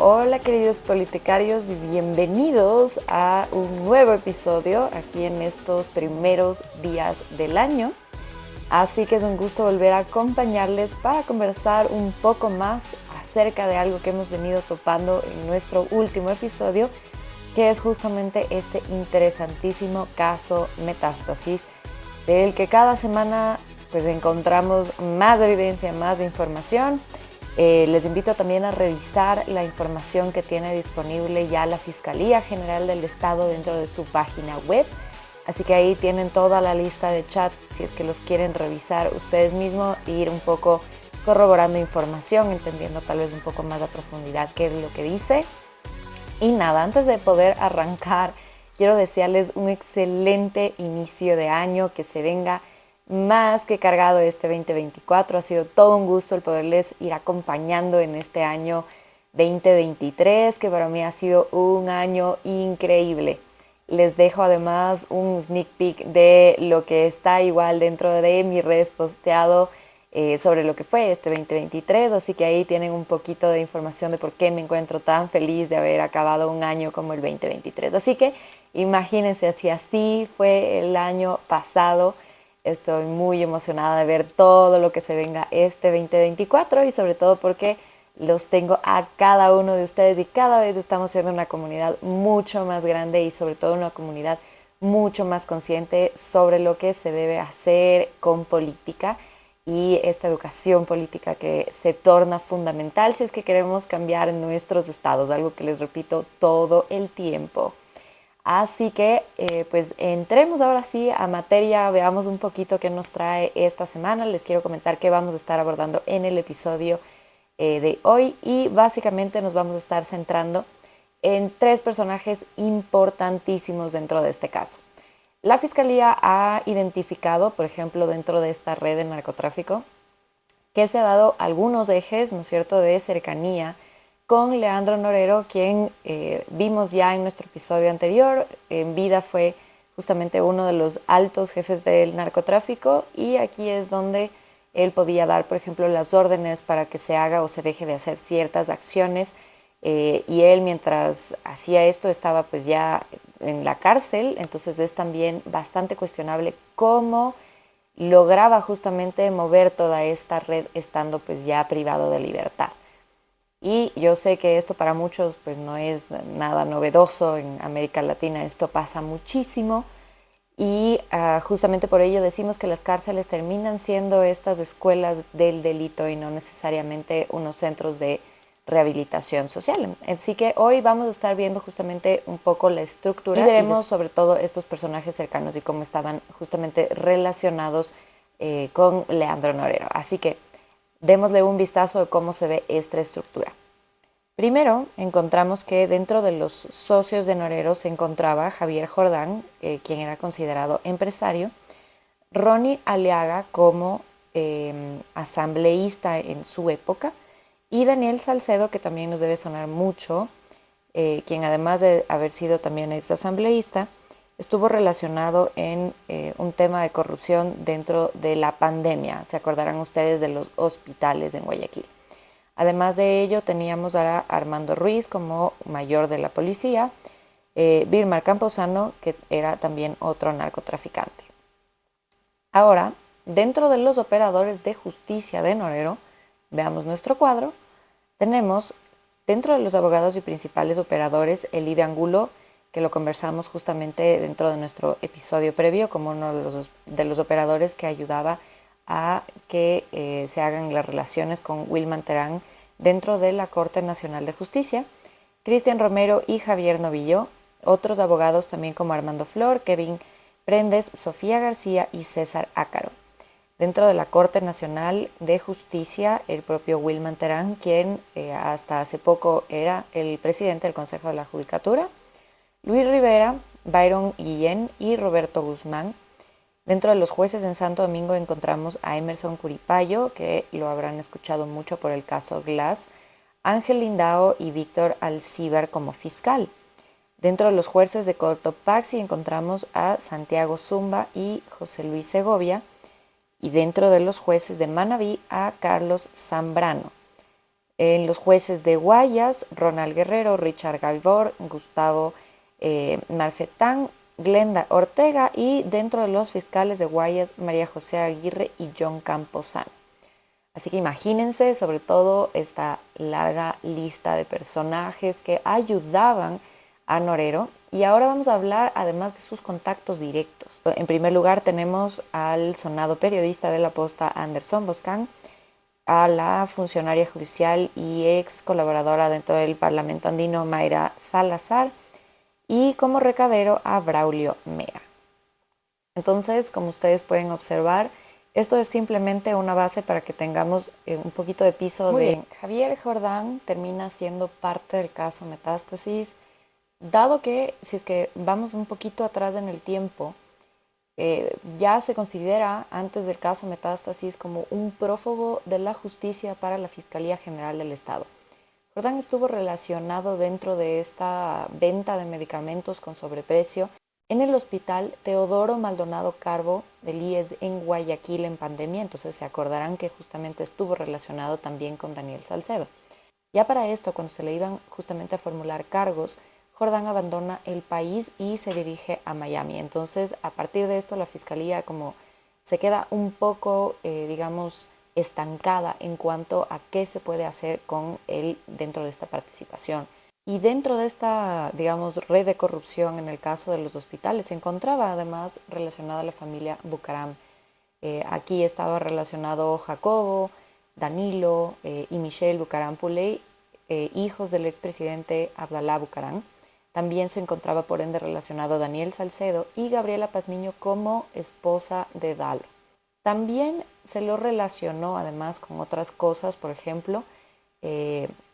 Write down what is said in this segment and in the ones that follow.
Hola queridos politicarios y bienvenidos a un nuevo episodio aquí en estos primeros días del año. Así que es un gusto volver a acompañarles para conversar un poco más acerca de algo que hemos venido topando en nuestro último episodio, que es justamente este interesantísimo caso Metástasis, del que cada semana pues encontramos más evidencia, más información. Les invito también a revisar la información que tiene disponible ya la Fiscalía General del Estado dentro de su página web. Así que ahí tienen toda la lista de chats si es que los quieren revisar ustedes mismos e ir un poco corroborando información, entendiendo tal vez un poco más a profundidad qué es lo que dice. Y nada, antes de poder arrancar, quiero desearles un excelente inicio de año, que se venga más que cargado este 2024. Ha sido todo un gusto el poderles ir acompañando en este año 2023, que para mí ha sido un año increíble. Les dejo además un sneak peek de lo que está igual dentro de mis redes posteado sobre lo que fue este 2023, así que ahí tienen un poquito de información de por qué me encuentro tan feliz de haber acabado un año como el 2023. Así que imagínense si así fue el año pasado. Estoy muy emocionada de ver todo lo que se venga este 2024 y sobre todo porque los tengo a cada uno de ustedes y cada vez estamos siendo una comunidad mucho más grande y sobre todo una comunidad mucho más consciente sobre lo que se debe hacer con política y esta educación política que se torna fundamental si es que queremos cambiar nuestros estados, algo que les repito todo el tiempo. Así que pues entremos ahora sí a materia, veamos un poquito qué nos trae esta semana. Les quiero comentar qué vamos a estar abordando en el episodio de hoy y básicamente nos vamos a estar centrando en tres personajes importantísimos dentro de este caso. La Fiscalía ha identificado, por ejemplo, dentro de esta red de narcotráfico, que se ha dado algunos ejes, ¿no es cierto?, de cercanía con Leandro Norero, quien vimos ya en nuestro episodio anterior. En vida fue justamente uno de los altos jefes del narcotráfico y aquí es donde él podía dar, por ejemplo, las órdenes para que se haga o se deje de hacer ciertas acciones y él mientras hacía esto estaba pues ya en la cárcel, entonces es también bastante cuestionable cómo lograba justamente mover toda esta red estando pues ya privado de libertad. Y yo sé que esto para muchos pues no es nada novedoso, en América Latina esto pasa muchísimo y justamente por ello decimos que las cárceles terminan siendo estas escuelas del delito y no necesariamente unos centros de rehabilitación social. Así que hoy vamos a estar viendo justamente un poco la estructura y veremos sobre todo estos personajes cercanos y cómo estaban justamente relacionados con Leandro Norero. Así que démosle un vistazo de cómo se ve esta estructura. Primero, encontramos que dentro de los socios de Norero se encontraba Javier Jordán, quien era considerado empresario, Ronnie Aliaga como asambleísta en su época, y Daniel Salcedo, que también nos debe sonar mucho, quien además de haber sido también exasambleísta, estuvo relacionado en un tema de corrupción dentro de la pandemia. Se acordarán ustedes de los hospitales en Guayaquil. Además de ello, teníamos a Armando Ruiz como mayor de la policía, Vilmar Camposano, que era también otro narcotraficante. Ahora, dentro de los operadores de justicia de Norero, veamos nuestro cuadro, tenemos dentro de los abogados y principales operadores Elide Angulo, que lo conversamos justamente dentro de nuestro episodio previo como uno de los operadores que ayudaba a que se hagan las relaciones con Wilman Terán dentro de la Corte Nacional de Justicia, Cristian Romero y Javier Novillo, otros abogados también como Armando Flor, Kevin Prendes, Sofía García y César Ácaro. Dentro de la Corte Nacional de Justicia, el propio Wilman Terán, quien hasta hace poco era el presidente del Consejo de la Judicatura, Luis Rivera, Byron Guillén y Roberto Guzmán. Dentro de los jueces en Santo Domingo encontramos a Emerson Curipayo, que lo habrán escuchado mucho por el caso Glass, Ángel Lindao y Víctor Alcíbar como fiscal. Dentro de los jueces de Cotopaxi encontramos a Santiago Zumba y José Luis Segovia, y dentro de los jueces de Manabí a Carlos Zambrano. En los jueces de Guayas, Ronald Guerrero, Richard Galvor, Gustavo Marfetán, Glenda Ortega, y dentro de los fiscales de Guayas, María José Aguirre y John Camposano. Así que imagínense sobre todo esta larga lista de personajes que ayudaban a Norero. Y ahora vamos a hablar además de sus contactos directos. En primer lugar tenemos al sonado periodista de La Posta Anderson Boscan, a la funcionaria judicial y ex colaboradora dentro del Parlamento andino Mayra Salazar, y como recadero a Braulio Mea. Entonces, como ustedes pueden observar, esto es simplemente una base para que tengamos un poquito de piso. Muy bien. Javier Jordán termina siendo parte del caso Metástasis, dado que, si es que vamos un poquito atrás en el tiempo, ya se considera antes del caso Metástasis como un prófugo de la justicia para la Fiscalía General del Estado. Jordán estuvo relacionado dentro de esta venta de medicamentos con sobreprecio en el hospital Teodoro Maldonado Carbo del IES en Guayaquil en pandemia. Entonces se acordarán que justamente estuvo relacionado también con Daniel Salcedo. Ya para esto, cuando se le iban justamente a formular cargos, Jordán abandona el país y se dirige a Miami. Entonces, a partir de esto, la fiscalía como se queda un poco, digamos, estancada en cuanto a qué se puede hacer con él dentro de esta participación. Y dentro de esta, digamos, red de corrupción en el caso de los hospitales se encontraba además relacionada a la familia Bucaram. Aquí estaba relacionado Jacobo, Danilo y Michelle Bucaram Puley, hijos del expresidente Abdalá Bucaram. También se encontraba por ende relacionado Daniel Salcedo y Gabriela Pazmiño como esposa de Dalo. También se lo relacionó además con otras cosas, por ejemplo,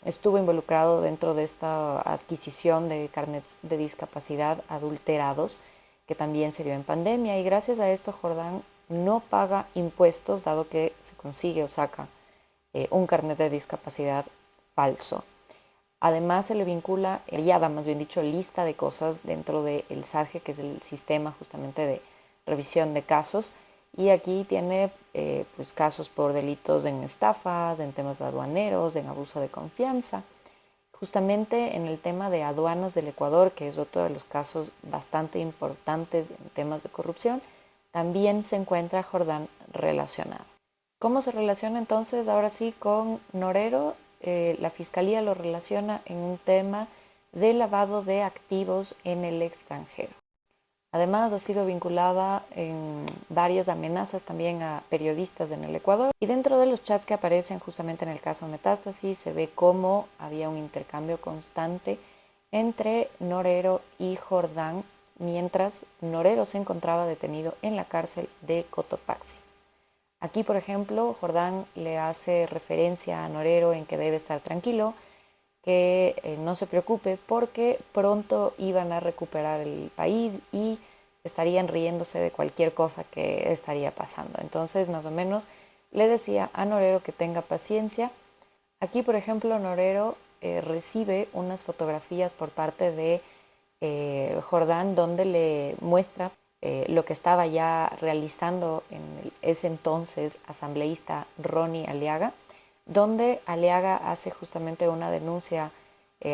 estuvo involucrado dentro de esta adquisición de carnets de discapacidad adulterados, que también se dio en pandemia, y gracias a esto Jordán no paga impuestos, dado que se consigue o saca un carnet de discapacidad falso. Además se le vincula, ya da más bien dicho, lista de cosas dentro del SADGE, que es el sistema justamente de revisión de casos, y aquí tiene pues casos por delitos en estafas, en temas de aduaneros, en abuso de confianza. Justamente en el tema de aduanas del Ecuador, que es otro de los casos bastante importantes en temas de corrupción, también se encuentra Jordán relacionado. ¿Cómo se relaciona entonces ahora sí con Norero? La Fiscalía lo relaciona en un tema de lavado de activos en el extranjero. Además, ha sido vinculada en varias amenazas también a periodistas en el Ecuador. Y dentro de los chats que aparecen justamente en el caso Metástasis, se ve cómo había un intercambio constante entre Norero y Jordán, mientras Norero se encontraba detenido en la cárcel de Cotopaxi. Aquí, por ejemplo, Jordán le hace referencia a Norero en que debe estar tranquilo, que no se preocupe porque pronto iban a recuperar el país y estarían riéndose de cualquier cosa que estaría pasando. Entonces, más o menos, le decía a Norero que tenga paciencia. Aquí, por ejemplo, Norero recibe unas fotografías por parte de Jordán donde le muestra lo que estaba ya realizando en ese entonces asambleísta Ronnie Aliaga, donde Aliaga hace justamente una denuncia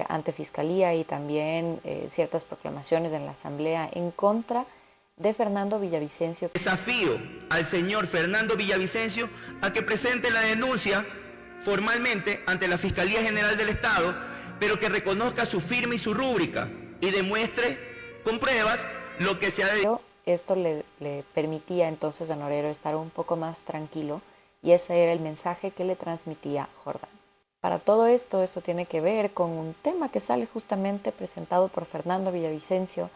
ante Fiscalía y también ciertas proclamaciones en la Asamblea en contra de Fernando Villavicencio. Desafío al señor Fernando Villavicencio a que presente la denuncia formalmente ante la Fiscalía General del Estado, pero que reconozca su firma y su rúbrica y demuestre con pruebas lo que se ha de... Esto le permitía entonces a Norero estar un poco más tranquilo, y ese era el mensaje que le transmitía Jordán. Para todo esto tiene que ver con un tema que sale justamente presentado por Fernando Villavicencio,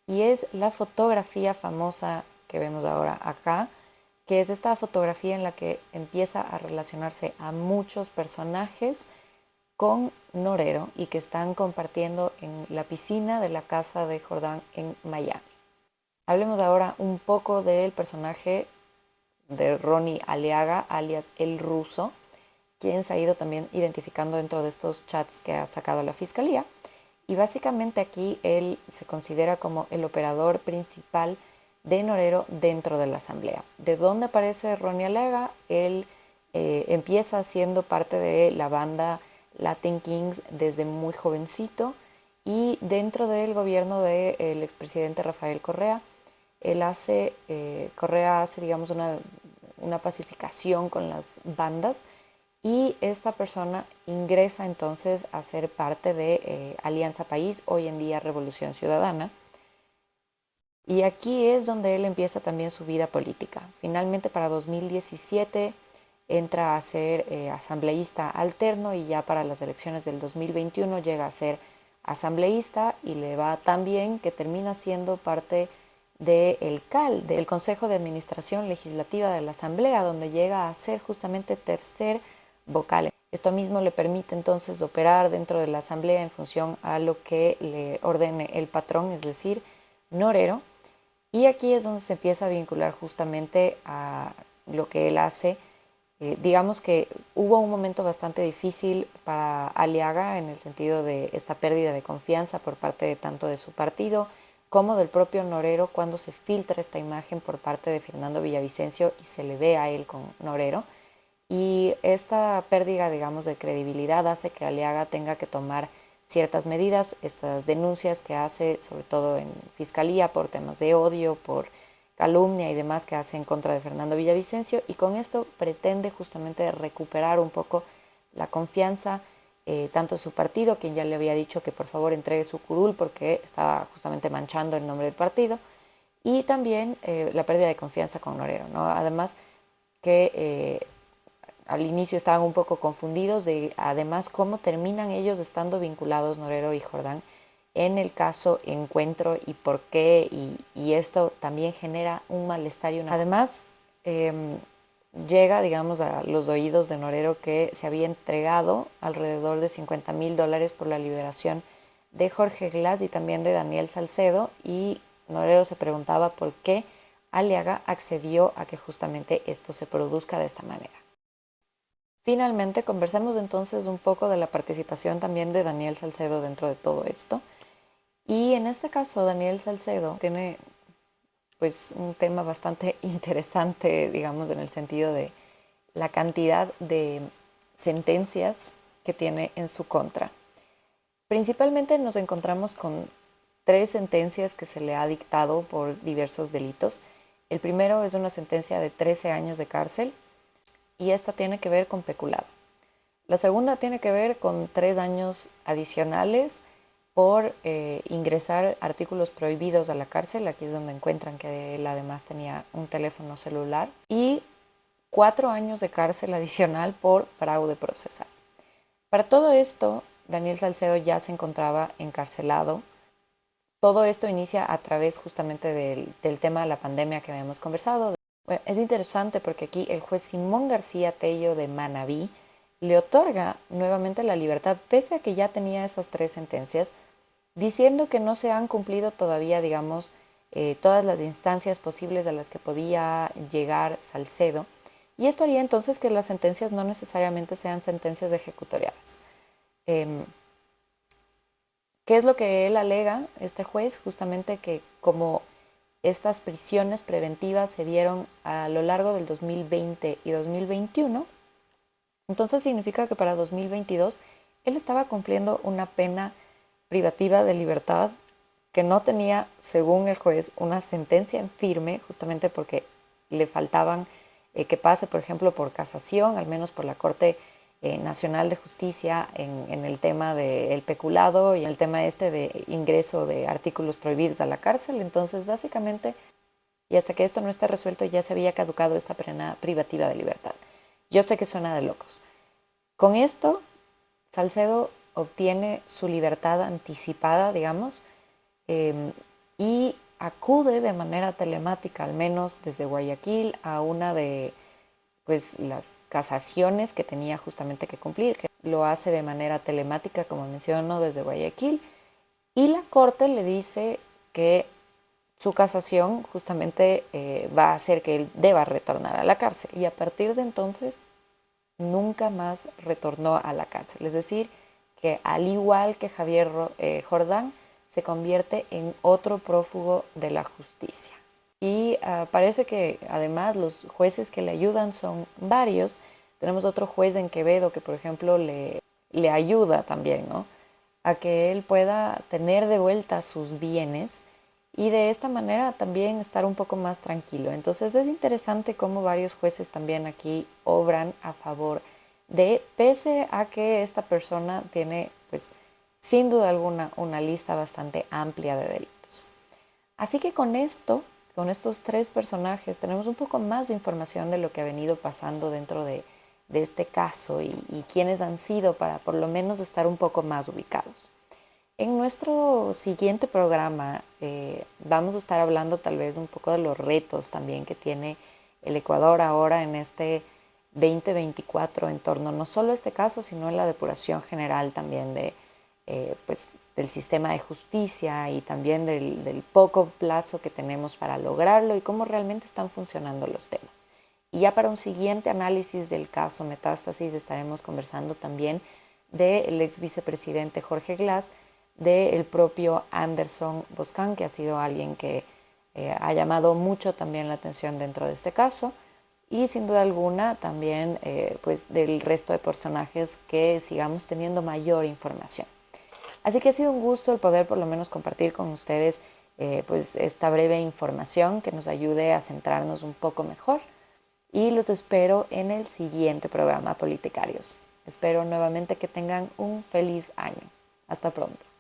y es la fotografía famosa que vemos ahora acá, que es esta fotografía en la que empieza a relacionarse a muchos personajes con Norero y que están compartiendo en la piscina de la casa de Jordán en Miami. Hablemos ahora un poco del personaje de Ronnie Aliaga, alias El Ruso, quien se ha ido también identificando dentro de estos chats que ha sacado la Fiscalía. Y básicamente aquí él se considera como el operador principal de Norero dentro de la Asamblea. ¿De dónde aparece Ronnie Aliaga? Él empieza siendo parte de la banda Latin Kings desde muy jovencito, y dentro del gobierno del expresidente Rafael Correa, Correa hace, digamos, una pacificación con las bandas, y esta persona ingresa entonces a ser parte de Alianza País, hoy en día Revolución Ciudadana. Y aquí es donde él empieza también su vida política. Finalmente, para 2017 entra a ser asambleísta alterno, y ya para las elecciones del 2021 llega a ser asambleísta, y le va tan bien que termina siendo parte del CAL, del Consejo de Administración Legislativa de la Asamblea, donde llega a ser justamente tercer vocal. Esto mismo le permite entonces operar dentro de la Asamblea en función a lo que le ordene el patrón, es decir, Norero. Y aquí es donde se empieza a vincular justamente a lo que él hace. Digamos que hubo un momento bastante difícil para Aliaga en el sentido de esta pérdida de confianza por parte de tanto de su partido como del propio Norero, cuando se filtra esta imagen por parte de Fernando Villavicencio y se le ve a él con Norero. Y esta pérdida, digamos, de credibilidad hace que Aliaga tenga que tomar ciertas medidas, estas denuncias que hace, sobre todo en fiscalía, por temas de odio, por calumnia y demás, que hace en contra de Fernando Villavicencio, y con esto pretende justamente recuperar un poco la confianza, tanto de su partido, quien ya le había dicho que por favor entregue su curul porque estaba justamente manchando el nombre del partido, y también la pérdida de confianza con Norero, ¿no? Además que al inicio estaban un poco confundidos de además cómo terminan ellos estando vinculados, Norero y Jordán, en el caso Encuentro, y por qué, y esto también genera un malestar. Además, llega, digamos, a los oídos de Norero que se había entregado alrededor de $50,000 por la liberación de Jorge Glass y también de Daniel Salcedo, y Norero se preguntaba por qué Aliaga accedió a que justamente esto se produzca de esta manera. Finalmente, conversemos entonces un poco de la participación también de Daniel Salcedo dentro de todo esto. Y en este caso, Daniel Salcedo tiene pues un tema bastante interesante, digamos, en el sentido de la cantidad de sentencias que tiene en su contra. Principalmente nos encontramos con 3 sentencias que se le ha dictado por diversos delitos. El primero es una sentencia de 13 años de cárcel, y esta tiene que ver con peculado. La segunda tiene que ver con 3 años adicionales por ingresar artículos prohibidos a la cárcel. Aquí es donde encuentran que él además tenía un teléfono celular. Y 4 años de cárcel adicional por fraude procesal. Para todo esto, Daniel Salcedo ya se encontraba encarcelado. Todo esto inicia a través justamente del tema de la pandemia que habíamos conversado. Bueno, es interesante porque aquí el juez Simón García Tello de Manabí le otorga nuevamente la libertad, pese a que ya tenía esas 3 sentencias, diciendo que no se han cumplido todavía, digamos, todas las instancias posibles a las que podía llegar Salcedo. Y esto haría entonces que las sentencias no necesariamente sean sentencias ejecutoriadas. ¿Qué es lo que él alega, este juez? Justamente que como estas prisiones preventivas se dieron a lo largo del 2020 y 2021, entonces significa que para 2022 él estaba cumpliendo una pena privativa de libertad que no tenía, según el juez, una sentencia en firme, justamente porque le faltaban que pase, por ejemplo, por casación, al menos por la Corte Nacional de Justicia en el tema del peculado y en el tema de ingreso de artículos prohibidos a la cárcel. Entonces, básicamente, y hasta que esto no esté resuelto, ya se había caducado esta pena privativa de libertad. Yo sé que suena de locos. Con esto, Salcedo obtiene su libertad anticipada, digamos, y acude de manera telemática, al menos desde Guayaquil, a una de pues las casaciones que tenía justamente que cumplir, que lo hace de manera telemática, como menciono, desde Guayaquil, y la Corte le dice que su casación justamente va a hacer que él deba retornar a la cárcel, y a partir de entonces nunca más retornó a la cárcel. Es decir, que al igual que Javier Jordán, se convierte en otro prófugo de la justicia. Y parece que además los jueces que le ayudan son varios. Tenemos otro juez en Quevedo que, por ejemplo, le le ayuda también, ¿no?, a que él pueda tener de vuelta sus bienes y de esta manera también estar un poco más tranquilo. Entonces es interesante cómo varios jueces también aquí obran a favor de, pese a que esta persona tiene, pues, sin duda alguna, una lista bastante amplia de delitos. Así que con esto, con estos 3 personajes, tenemos un poco más de información de lo que ha venido pasando dentro de este caso y quiénes han sido, para por lo menos estar un poco más ubicados. En nuestro siguiente programa vamos a estar hablando tal vez un poco de los retos también que tiene el Ecuador ahora en este 2024 en torno no solo a este caso, sino en la depuración general también de, pues, del sistema de justicia y también del poco plazo que tenemos para lograrlo y cómo realmente están funcionando los temas. Y ya para un siguiente análisis del caso Metástasis estaremos conversando también del ex vicepresidente Jorge Glass, del propio Anderson Boscan, que ha sido alguien que ha llamado mucho también la atención dentro de este caso, y sin duda alguna también pues del resto de personajes que sigamos teniendo mayor información. Así que ha sido un gusto el poder por lo menos compartir con ustedes pues esta breve información que nos ayude a centrarnos un poco mejor, y los espero en el siguiente programa Politicarios. Espero nuevamente que tengan un feliz año. Hasta pronto.